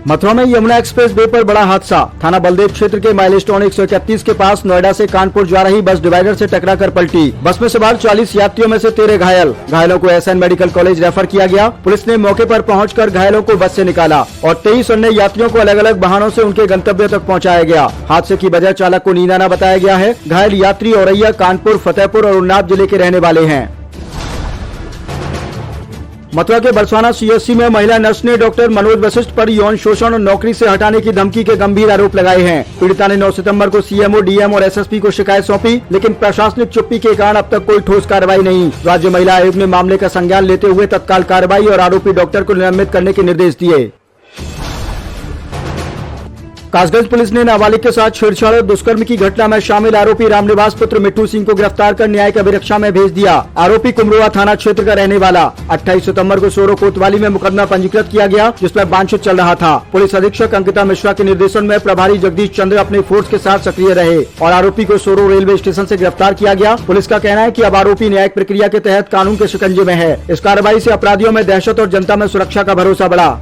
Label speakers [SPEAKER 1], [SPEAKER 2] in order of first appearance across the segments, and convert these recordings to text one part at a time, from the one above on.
[SPEAKER 1] मथुरा में Yamuna express way पर बड़ा हादसा। थाना बलदेव क्षेत्र के माइलस्टोन 131 के पास नोएडा से कानपुर जा रही बस डिवाइडर से टकराकर पलटी। बस में सवार 40 यात्रियों में से 13 घायल। घायलों को एसएन मेडिकल कॉलेज रेफर किया गया। पुलिस ने मौके पर पहुंचकर घायलों को बस से निकाला और 23 अन्य यात्रियों को अलग अलग वाहनों से उनके गंतव्य तक पहुंचाया गया। हादसे की वजह चालक को नींद आना बताया गया है। घायल यात्री औरैया, कानपुर, फतेहपुर और उन्नाव जिले के रहने वाले हैं। मथुरा के बरसाना सीएचसी में महिला नर्स ने डॉक्टर मनोज वशिष्ठ पर यौन शोषण और नौकरी से हटाने की धमकी के गंभीर आरोप लगाए हैं। पीड़िता ने 9 सितंबर को सीएमओ, डीएम और एसएसपी को शिकायत सौंपी, लेकिन प्रशासनिक चुप्पी के कारण अब तक कोई ठोस कार्रवाई नहीं। राज्य महिला आयोग ने मामले का संज्ञान लेते हुए तत्काल कार्रवाई और आरोपी डॉक्टर को निलंबित करने के निर्देश दिए। कासगंज पुलिस ने नाबालिग के साथ छेड़छाड़ और दुष्कर्म की घटना में शामिल आरोपी रामनिवास पुत्र मिट्टू सिंह को गिरफ्तार कर न्यायिक अभिरक्षा में भेज दिया। आरोपी कुमरोआ थाना क्षेत्र का रहने वाला। 28 सितंबर को सोरो कोतवाली में मुकदमा पंजीकृत किया गया, जिसमें बांछुत चल रहा था। पुलिस अधीक्षक अंकिता मिश्रा के निर्देशन में प्रभारी जगदीश चंद्र अपने फोर्स के साथ सक्रिय रहे और आरोपी को सोरो रेलवे स्टेशन से गिरफ्तार किया गया। पुलिस का कहना है कि अब आरोपी न्यायिक प्रक्रिया के तहत कानून के शिकंजे में है। इस कार्रवाई से अपराधियों में दहशत और जनता में सुरक्षा का भरोसा बढ़ा।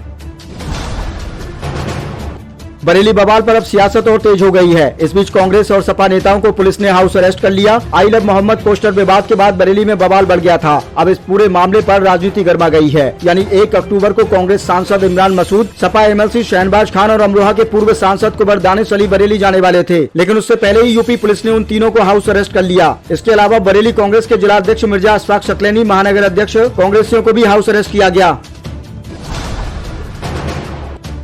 [SPEAKER 1] बरेली बवाल पर अब सियासत और तेज हो गई है। इस बीच कांग्रेस और सपा नेताओं को पुलिस ने हाउस अरेस्ट कर लिया। आई लव मोहम्मद पोस्टर विवाद के बाद बरेली में बवाल बढ़ गया था। अब इस पूरे मामले पर राजनीति गर्मा गई है। यानी 1 अक्टूबर को कांग्रेस सांसद इमरान मसूद, सपा एमएलसी शहनबाज खान और अमरोहा के पूर्व सांसद कुंवर दानिश अली बरेली जाने वाले थे, लेकिन उससे पहले ही यूपी पुलिस ने उन तीनों को हाउस अरेस्ट कर लिया। इसके अलावा बरेली कांग्रेस के जिला अध्यक्ष मिर्जा अशफाक शक्लैनी, महानगर अध्यक्ष कांग्रेसियों को भी हाउस अरेस्ट किया गया।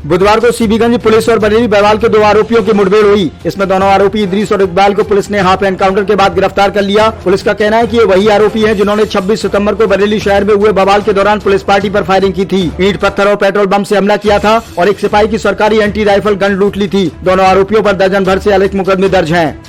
[SPEAKER 1] बुधवार को सीबीगंज पुलिस और बरेली बवाल के 2 आरोपियों की मुठभेड़ हुई। इसमें दोनों आरोपी इदरीस और इकबाल को पुलिस ने हाफ एनकाउंटर के बाद गिरफ्तार कर लिया। पुलिस का कहना है कि ये वही आरोपी हैं जिन्होंने 26 सितंबर को बरेली शहर में हुए बवाल के दौरान पुलिस पार्टी पर फायरिंग की थी, ईंट पत्थर और पेट्रोल बम से हमला किया था और एक सिपाही की सरकारी एंटी राइफल गन लूट ली थी। दोनों आरोपियों पर दर्जन भर से अधिक मुकदमे दर्ज हैं।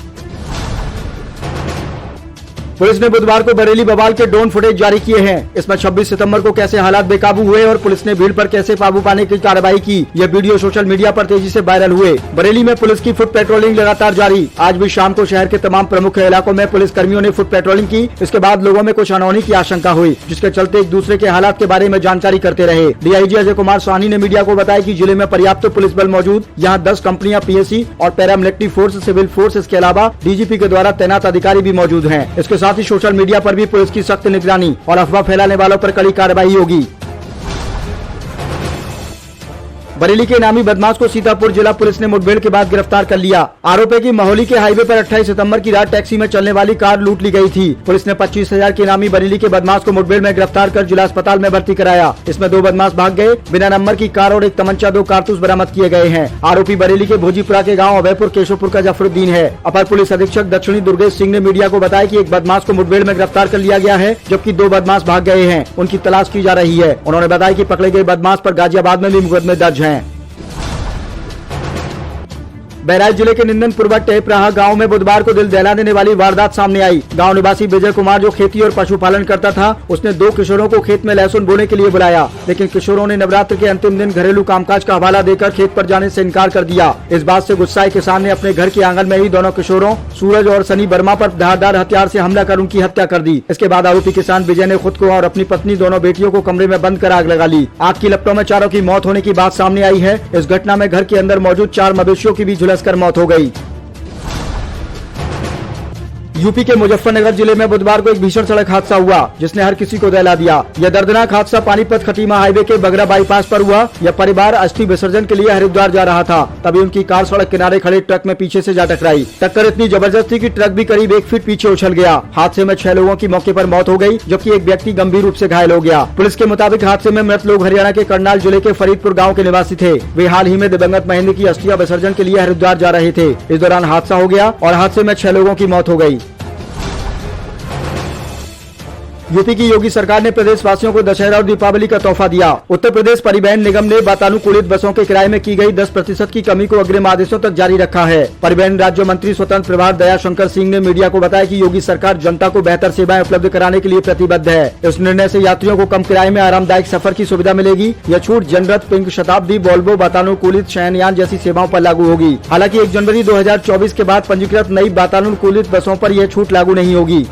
[SPEAKER 1] पुलिस ने बुधवार को बरेली बवाल के ड्रोन फुटेज जारी किए हैं। इसमें 26 सितंबर को कैसे हालात बेकाबू हुए और पुलिस ने भीड़ पर कैसे काबू पाने की कार्रवाई की, यह वीडियो सोशल मीडिया पर तेजी से वायरल हुए। बरेली में पुलिस की फुट पेट्रोलिंग लगातार जारी। आज भी शाम को शहर के तमाम प्रमुख इलाकों में पुलिस कर्मियों ने फुट पेट्रोलिंग की। इसके बाद लोगों में कुछ अनहोनी की आशंका हुई, जिसके चलते एक दूसरे के हालात के बारे में जानकारी करते रहे। डीआईजी अजय कुमार साहनी ने मीडिया को बताया कि जिले में पर्याप्त पुलिस बल मौजूद। यहाँ 10 कंपनियां पीएसी और पैरामिलिट्री फोर्स, सिविल फोर्स, इसके अलावा डीजीपी के द्वारा तैनात अधिकारी भी मौजूद हैं। इसके साथ ही सोशल मीडिया पर भी पुलिस की सख्त निगरानी और अफवाह फैलाने वालों पर कड़ी कार्रवाई होगी। बरेली के इनामी बदमाश को सीतापुर जिला पुलिस ने मुठभेड़ के बाद गिरफ्तार कर लिया। आरोप है कि महोली के हाईवे पर 28 सितंबर की रात टैक्सी में चलने वाली कार लूट ली गई थी। पुलिस ने 25,000 के इनामी बरेली के बदमाश को मुठभेड़ में गिरफ्तार कर जिला अस्पताल में भर्ती कराया। इसमें 2 बदमाश भाग गए। बिना नंबर की कार और एक तमंचा, 2 कारतूस बरामद किए गए हैं। आरोपी बरेली के भोजीपुरा के गाँव अभयपुर केशवपुर का जफरुद्दीन है। अपर पुलिस अधीक्षक दक्षिणी दुर्गेश सिंह ने मीडिया को बताया कि एक बदमाश को मुठभेड़ में गिरफ्तार कर लिया गया है, जबकि 2 बदमाश भाग गए हैं। उनकी तलाश की जा रही है। उन्होंने बताया कि पकड़े गए बदमाश पर गाजियाबाद में भी मुकदमे दर्ज हैं। बहराइच जिले के निंदनपुरवा टेपराहा गांव में बुधवार को दिल दहला देने वाली वारदात सामने आई। गांव निवासी विजय कुमार, जो खेती और पशुपालन करता था, उसने 2 किशोरों को खेत में लहसुन बोने के लिए बुलाया, लेकिन किशोरों ने नवरात्र के अंतिम दिन घरेलू कामकाज का हवाला देकर खेत पर जाने से इनकार कर दिया। इस बात से गुस्साए किसान ने अपने घर के आंगन में ही दोनों किशोरों सूरज और सनी वर्मा पर धारदार हथियार से हमला कर उनकी हत्या कर दी। इसके बाद आरोपी किसान विजय ने खुद को और अपनी पत्नी, दोनों बेटियों को कमरे में बंद कर आग लगा ली। आग की लपटों में चारों की मौत होने की बात सामने आई है। इस घटना में घर के अंदर मौजूद 4 मवेशियों की भी झुलसकर मौत हो गई। यूपी के मुजफ्फरनगर जिले में बुधवार को एक भीषण सड़क हादसा हुआ, जिसने हर किसी को दहला दिया। यह दर्दनाक हादसा पानीपत खटीमा हाईवे के बगरा बाईपास पर हुआ। यह परिवार अस्थि विसर्जन के लिए हरिद्वार जा रहा था, तभी उनकी कार सड़क किनारे खड़े ट्रक में पीछे से जा टकराई। टक्कर इतनी जबरदस्त थी कि ट्रक भी करीब 1 फीट पीछे उछल गया। हादसे में 6 लोगों की मौके पर मौत हो गई, जबकि एक व्यक्ति गंभीर रूप से घायल हो गया। पुलिस के मुताबिक हादसे में मृत लोग हरियाणा के करनाल जिले के फरीदपुर गाँव के निवासी थे। वे हाल ही में दिवंगत महेंद्र की अस्थियां विसर्जन के लिए हरिद्वार जा रहे थे। इस दौरान हादसा हो गया और हादसे में 6 लोगों की मौत हो गई। यूपी की योगी सरकार ने प्रदेशवासियों को दशहरा और दीपावली का तोहफा दिया। उत्तर प्रदेश परिवहन निगम ने वातानुकूलित बसों के किराए में की गई 10% की कमी को अग्रिम आदेशों तक जारी रखा है। परिवहन राज्य मंत्री स्वतंत्र प्रभार दयाशंकर सिंह ने मीडिया को बताया कि योगी सरकार जनता को बेहतर सेवाएं उपलब्ध कराने के लिए प्रतिबद्ध है। इस निर्णय से यात्रियों को कम किराए में आरामदायक सफर की सुविधा मिलेगी। यह छूट जनरथ, पिंक शताब्दी, वोल्वो, वातानुकूलित शयनयान जैसी सेवाओं पर लागू होगी। हालांकि 1 जनवरी 2024 के बाद पंजीकृत नई वातानुकूलित बसों पर यह छूट लागू नहीं होगी।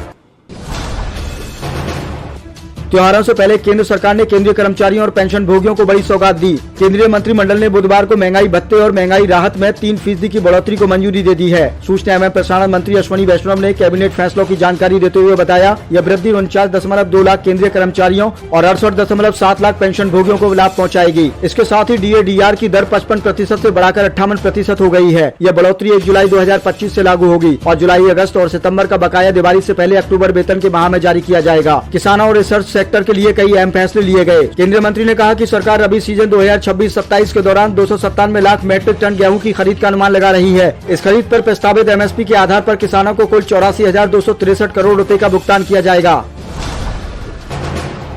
[SPEAKER 1] त्योहारों से पहले केंद्र सरकार ने केंद्रीय कर्मचारियों और पेंशन भोगियों को बड़ी सौगात दी। केंद्रीय मंत्रिमंडल ने बुधवार को महंगाई भत्ते और महंगाई राहत में 3% की बढ़ोतरी को मंजूरी दे दी है। सूचना एवं प्रसारण मंत्री अश्विनी वैष्णव ने कैबिनेट फैसलों की जानकारी देते हुए बताया, यह वृद्धि 49.2 लाख केंद्रीय कर्मचारियों और 68.7 लाख पेंशन भोगियों को लाभ पहुँचाएगी। इसके साथ ही DAR की दर 55% से बढ़ाकर 58% हो गई है। यह बढ़ोतरी 1 जुलाई 2025 से लागू होगी और जुलाई, अगस्त और सितंबर का बकाया दिवाली से पहले अक्टूबर वेतन के माह में जारी किया जाएगा। किसानों और रिसर्च सेक्टर के लिए कई अहम फैसले लिए गए। केंद्रीय मंत्री ने कहा कि सरकार रबी सीजन 2026-27 के दौरान 297 लाख मीट्रिक टन गेहूं की खरीद का अनुमान लगा रही है। इस खरीद पर प्रस्तावित MSP के आधार पर किसानों को कुल 84,263 करोड़ रुपए का भुगतान किया जाएगा।